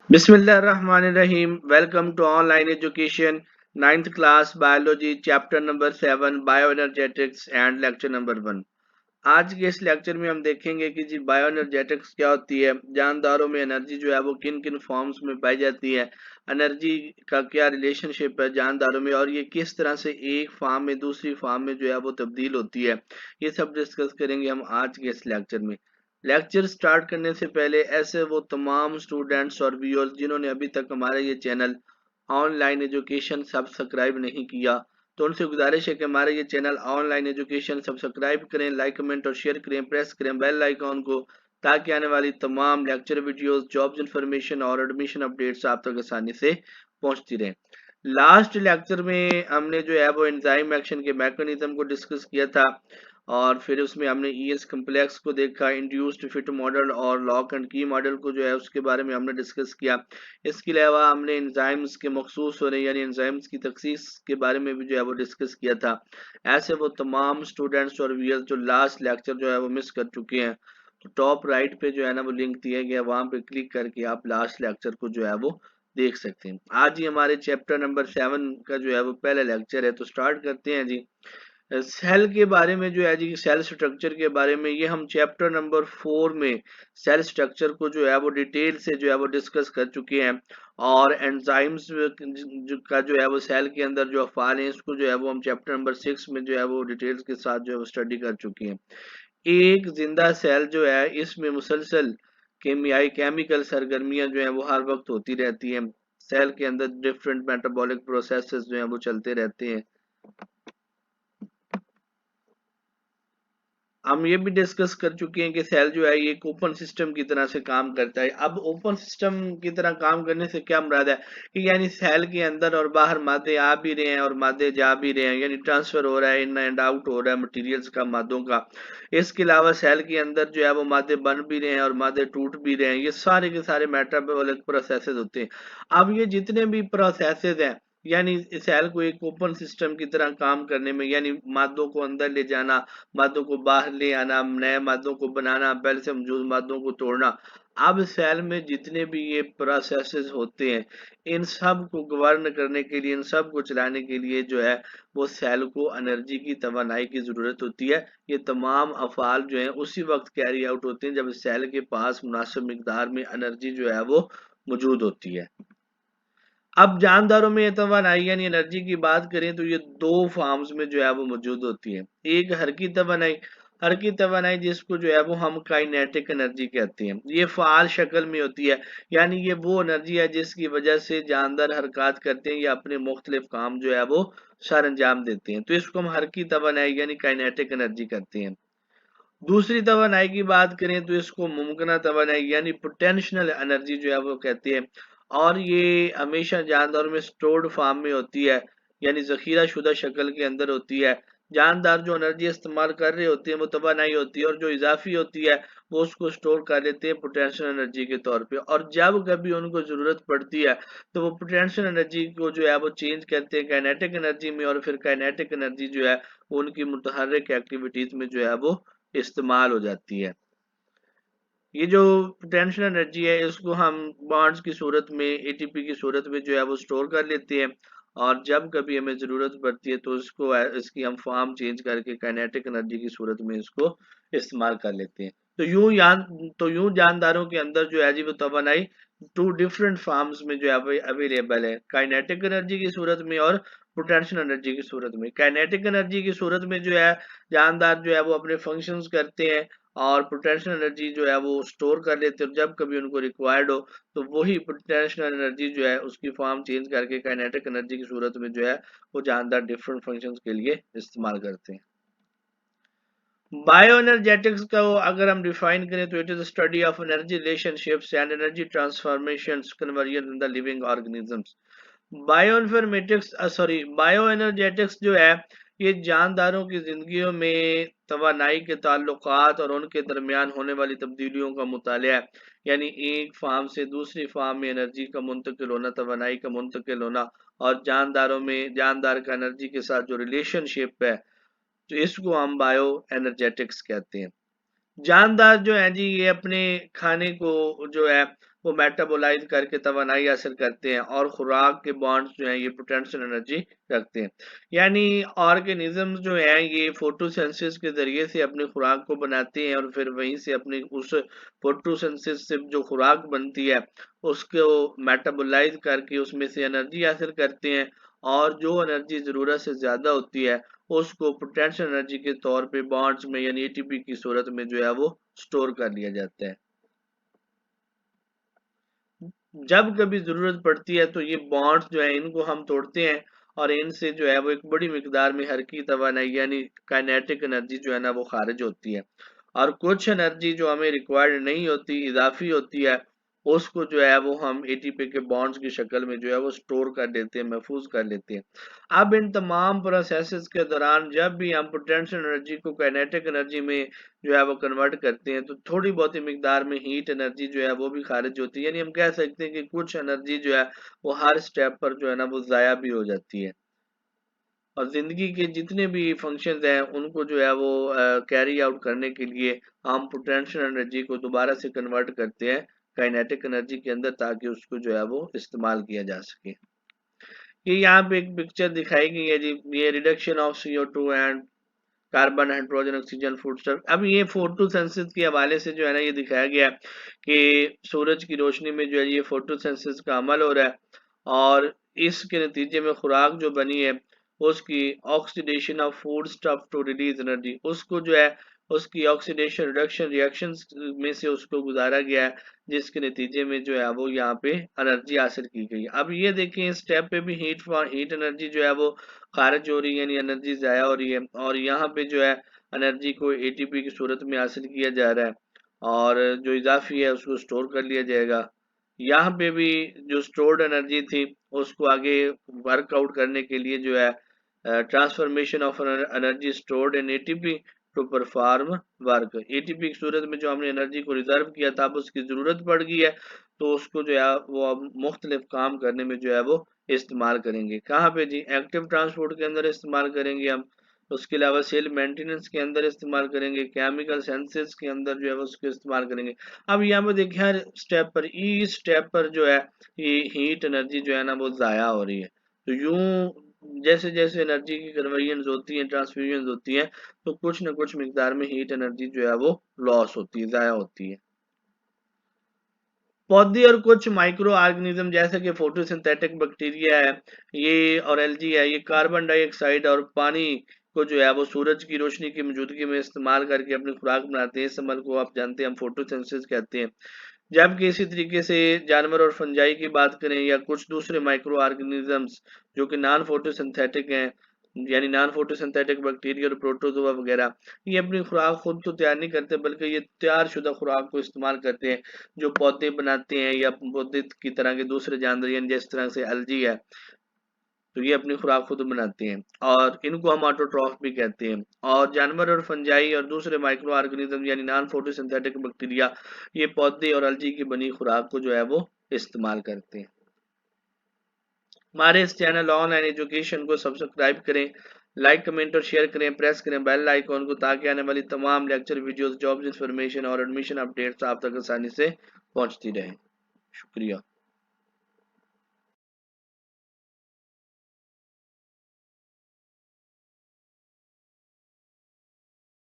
Bismillahirrahmanirrahim. Welcome to online education, ninth class biology, chapter number 7, bioenergetics and lecture number 1. आज के इस lecture में हम देखेंगे कि जी बायोएनर्जेटिक्स क्या होती है, जानदारों में एनर्जी जो है वो किन किन फॉर्म्स में पाई जाती है, एनर्जी का क्या रिलेशनशिप है जानदारों में और ये किस तरह से एक फार्म में दूसरी फार्म में जो है वो तब्दील होती है। ये सब डिस्कस करेंगे हम आज के इस लेक्चर में। लेक्चर स्टार्ट करने से पहले ऐसे वो तमाम स्टूडेंट्स और व्यूअर्स जिन्होंने अभी तक हमारा ये चैनल ऑनलाइन एजुकेशन सब्सक्राइब नहीं किया, तो उनसे गुजारिश है कि हमारे ये चैनल ऑनलाइन एजुकेशन सब्सक्राइब करें, लाइक कमेंट और शेयर करें, प्रेस करें बेल आइकॉन को, ताकि आने वाली तमाम लेक्चर वीडियोस, जॉब्स इंफॉर्मेशन और एडमिशन अपडेट्स आप तक आसानी से पहुंचती रहें। लास्ट लेक्चर में हमने जो है वो एंजाइम एक्शन के मैकेनिज्म को डिस्कस किया था और फिर उसमें हमने ईएस कम्प्लेक्स को देखा, इंड्यूस्ड फिट मॉडल और लॉक एंड की मॉडल को जो है उसके बारे में हमने डिस्कस किया। इसके अलावा हमने एंजाइम्स के मखसूस होने यानी एंजाइम्स की तखसीस के बारे में भी जो है वो डिस्कस किया था। ऐसे वो तमाम स्टूडेंट्स और व्यूअर्स जो लास्ट लेक्चर जो है वो मिस कर चुके हैं, तो टॉप राइट पे जो है ना वो लिंक दिया गया, वहां पे क्लिक करके आप लास्ट लेक्चर को जो है वो देख सकते हैं। आज ही हमारे चैप्टर नंबर 7 का जो है वो पहला लेक्चर है, तो स्टार्ट करते हैं जी। सेल के बारे में जो है जी, सेल स्ट्रक्चर के बारे में ये हम चैप्टर नंबर 4 में सेल स्ट्रक्चर को जो है वो डिटेल से जो है वो डिस्कस कर चुके हैं और एंजाइम्स का जो है वो सेल के अंदर जो अफ़ाल है इसको जो है वो हम चैप्टर नंबर 6 में जो है वो डिटेल्स के साथ जो है वो स्टडी कर चुके हैं। एक जिंदा सेल जो है इसमें मुसलसल केमिकल सरगर्मियां जो है वो हर वक्त होती रहती हैं। सेल के अंदर डिफरेंट मेटाबॉलिक प्रोसेसेस जो है वो चलते रहते हैं। हम ये भी डिस्कस कर चुके हैं कि सेल जो है ये एक ओपन सिस्टम की तरह से काम करता है। अब ओपन सिस्टम की तरह काम करने से क्या मुराद है कि यानी सेल के अंदर और बाहर मादे आ भी रहे हैं और मादे जा भी रहे हैं, यानी ट्रांसफर हो रहा है, इन एंड आउट हो रहा है मटेरियल्स का, मादों का। इसके अलावा सेल के अंदर जो है वो मादे बन भी रहे हैं और मादे टूट भी रहे हैं। ये सारे के सारे मेटाबॉलिक प्रोसेसेस होते हैं। अब ये जितने भी प्रोसेसेस हैं यानी सेल को एक ओपन सिस्टम की तरह काम करने में, यानी मादों को अंदर ले जाना, मादों को बाहर ले आना, नए मादों को बनाना, पहले से मौजूद मादों को तोड़ना। अब सेल में जितने भी ये प्रोसेसेस होते हैं, इन सब को गवर्न करने के लिए, इन सब को चलाने के लिए जो है वो सेल को एनर्जी की तवानाई की जरूरत होती है। ये तमाम अफाल जो है उसी वक्त कैरी आउट होते हैं जब सेल के पास मुनासिब मिकदार में एनर्जी जो है वो मौजूद होती है। अब जानदारों में ये तवानाई यानी एनर्जी की बात करें तो ये दो फॉर्म्स में जो है वो मौजूद होती है। एक हरकी तवानाई जिसको जो है वो हम काइनेटिक एनर्जी कहते हैं, ये फाल शक्ल में होती है। यानी ये वो एनर्जी है जिसकी वजह से जानदार हरकत करते हैं या अपने मुख्तलिफ काम जो है वो सर अंजाम देते हैं, तो इसको हम हरकी तवानाई यानी काइनेटिक एनर्जी कहते हैं। दूसरी तवानाई की बात करें तो इसको मुमकिन तवानाई यानी पोटेंशियल एनर्जी जो है वो कहते हैं, और ये हमेशा जानदारों में स्टोर्ड फॉर्म में होती है, यानी जखीरा शुदा शक्ल के अंदर होती है। जानदार जो एनर्जी इस्तेमाल कर रहे होते हैं वो तवानाई होती है और जो इजाफी होती है वो उसको स्टोर कर लेते हैं पोटेंशियल एनर्जी के तौर पे, और जब कभी उनको जरूरत पड़ती है तो वो पोटेंशियल एनर्जी को जो है वो चेंज करते हैं काइनेटिक एनर्जी में, और फिर काइनेटिक एनर्जी जो है उनकी मुतहर्रिक एक्टिविटीज में जो है वो इस्तेमाल हो जाती है। ये जो पोटेंशियल एनर्जी है इसको हम बॉन्ड्स की सूरत में, एटीपी की सूरत में जो है वो स्टोर कर लेते हैं, और जब कभी हमें जरूरत पड़ती है तो इसकी हम फॉर्म चेंज करके काइनेटिक एनर्जी की सूरत में इसको इस्तेमाल कर लेते हैं। तो यूं जानदारों के अंदर जो है जी वो तवानाई टू डिफरेंट फॉर्म्स में जो है अवेलेबल है, काइनेटिक एनर्जी की सूरत में और पोटेंशियल एनर्जी की सूरत में। काइनेटिक एनर्जी की सूरत में जो है जानदार जो है वो अपने फंक्शंस करते हैं और पोटेंशियल एनर्जी जो है वो स्टोर कर लेते हैं, और जब कभी उनको रिक्वायर्ड हो तो वही पोटेंशियल एनर्जी जो है उसकी फॉर्म चेंज करके काइनेटिक एनर्जी की सूरत में जो है वो जानदार डिफरेंट फंक्शंस के लिए इस्तेमाल करते हैं। बायोएनर्जेटिक्स को अगर हम डिफाइन करें तो it is study of energy relationships and energy transformations conversion in the living organisms. Bioenergetics जो है ये जानदारों की जिंदगियों में तवानाई के ताल्लुकात और उनके दरमियान होने वाली तब्दीलियों का मुताला है। यानी एक फार्म से दूसरी फार्म में एनर्जी का मुंतकिल होना, तवानाई का मुंतकिल होना, और जानदारों में जानदार का एनर्जी के साथ जो रिलेशनशिप है, तो इसको हम बायो एनर्जेटिक्स कहते हैं। जानदार जो है जी ये अपने खाने को जो है वो मेटाबोलाइज करके तवानाई हासिल करते हैं, और खुराक के बॉन्ड्स जो हैं ये पोटेंशियल एनर्जी रखते हैं। यानी ऑर्गेनिज्म जो है ये फोटोसिंथेसिस के जरिए से अपनी खुराक को बनाते हैं, और फिर वहीं से अपनी उस फोटोसिंथेसिस से जो खुराक बनती है उसको मेटाबोलाइज करके उसमें से एनर्जी हासिल करते हैं, और जो एनर्जी ज़रूरत से ज़्यादा होती है उसको पोटेंशियल एनर्जी के तौर पे बॉन्ड्स में यानी एटीपी की सूरत में जो है वो स्टोर कर लिया जाता है। जब कभी ज़रूरत पड़ती है तो ये बॉन्ड्स जो है इनको हम तोड़ते हैं, और इनसे जो है वो एक बड़ी मिकदार में हरकी तवानाई यानी काइनेटिक एनर्जी जो है ना वो खारिज होती है, और कुछ एनर्जी जो हमें रिक्वायर्ड नहीं होती, इजाफी होती है, उसको जो है वो हम एटीपी के बॉन्ड्स की शक्ल में जो है वो स्टोर कर देते हैं, महफूज कर लेते हैं। अब इन तमाम प्रोसेसेस के दौरान जब भी हम पोटेंशियल एनर्जी को काइनेटिक एनर्जी में जो है वो कन्वर्ट करते हैं तो थोड़ी बहुत ही मिकदार में हीट एनर्जी जो है वो भी खारिज होती है, यानी हम कह सकते हैं कि कुछ एनर्जी जो है वो हर स्टेप पर जो है ना वो ज़ाया भी हो जाती है, और ज़िंदगी के जितने भी फंक्शंस हैं उनको जो है वो कैरी आउट करने के लिए हम पोटेंशियल एनर्जी को दोबारा से कन्वर्ट करते हैं काइनेटिक एनर्जी के अंदर, ताकि उसको जो है वो इस्तेमाल किया जा सके। ये यहाँ पे एक पिक्चर दिखाई गई है जी, ये reduction of CO2 and carbon, hydrogen, oxygen, foodstuff. अब ये फोटोसिंथेसिस के हवाले से जो है ना ये दिखाया गया है कि सूरज की रोशनी में जो है ये फोटोसिंथेसिस का अमल हो रहा है, और इसके नतीजे में खुराक जो बनी है उसकी oxidation of food stuff to release energy, उसको जो है उसकी ऑक्सीडेशन रिडक्शन रिएक्शंस में से उसको गुजारा गया है, जिसके नतीजे में जो है वो यहाँ पे एनर्जी हासिल की गई। अब ये देखें इस स्टेप पे भी हीट एनर्जी जो है वो खारिज हो रही है, यानी एनर्जी ज़ाया हो रही है, और यहाँ पे जो है एनर्जी को एटीपी की सूरत में हासिल किया जा रहा है, और जो इजाफी है उसको स्टोर कर लिया जाएगा। यहाँ पे भी जो स्टोर्ड एनर्जी थी उसको आगे वर्कआउट करने के लिए जो है transformation of energy stored in ATP to perform work, ATP की सूरत में जो हमने एनर्जी को रिजर्व किया था अब उसकी ज़रूरत पड़ गई है, तो उसको जो है वो अब मुख्तलिफ काम करने में जो है वो इस्तेमाल करेंगे। कहाँ पे जी? एक्टिव ट्रांसपोर्ट के अंदर इस्तेमाल करेंगे हम, उसके अलावा सेल मेंटेनेंस के अंदर इस्तेमाल करेंगे, केमिकल सेंसेस के अंदर जो है वो उसको इस्तेमाल करेंगे। अब यहाँ पे देखिए हर स्टेप पर, ईच स्टेप पर जो है ये हीट एनर्जी जो है ना वो ज़ाया हो रही है। तो यूं जैसे जैसे एनर्जी की कन्वर्जन होती है, ट्रांसफ्यूजन होती है, तो कुछ न कुछ मिकदार में हीट एनर्जी जो है वो लॉस होती है, ज़ाया होती है। पौधे और कुछ माइक्रो ऑर्गेनिज्म जैसे कि फोटोसिंथेटिक बैक्टीरिया है ये, और एल्गी है, ये कार्बन डाइऑक्साइड और पानी को जो है वो सूरज की रोशनी की मौजूदगी में इस्तेमाल करके अपनी खुराक बनाते हैं। इस अमल को आप जानते हैं हम फोटोसिंथेसिस कहते हैं। जबकि इसी तरीके से जानवर और फंजाई की बात करें या कुछ दूसरे माइक्रो ऑर्गेनिजम्स जो कि नॉन फोटोसिंथेटिक हैं, यानी नॉन फोटोसिंथेटिक बैक्टीरिया और प्रोटोजोआ वगैरह, ये अपनी खुराक खुद तो तैयार नहीं करते बल्कि ये तैयार शुदा खुराक को इस्तेमाल करते हैं जो पौधे बनाते हैं या पौधे की तरह के दूसरे जानवर, यानी जिस तरह से एल्गी है, तो ये अपनी खुराक खुद बनाते हैं, और इनको हम ऑटोट्रॉफ भी कहते हैं। और जानवर और फंजाई और दूसरे माइक्रो ऑर्गेनिज्म यानी नॉन फोटोसिंथेटिक बैक्टीरिया ये पौधे और एल्गी की बनी खुराक को जो है वो इस्तेमाल करते हैं। हमारे इस चैनल ऑनलाइन एजुकेशन को सब्सक्राइब करें, लाइक कमेंट और शेयर करें, प्रेस करें बेल आइकॉन को, ताकि आने वाली तमाम लेक्चर वीडियोस, जॉब्स इंफॉर्मेशन और एडमिशन अपडेट्स आप तक आसानी से पहुंचती रहें। शुक्रिया।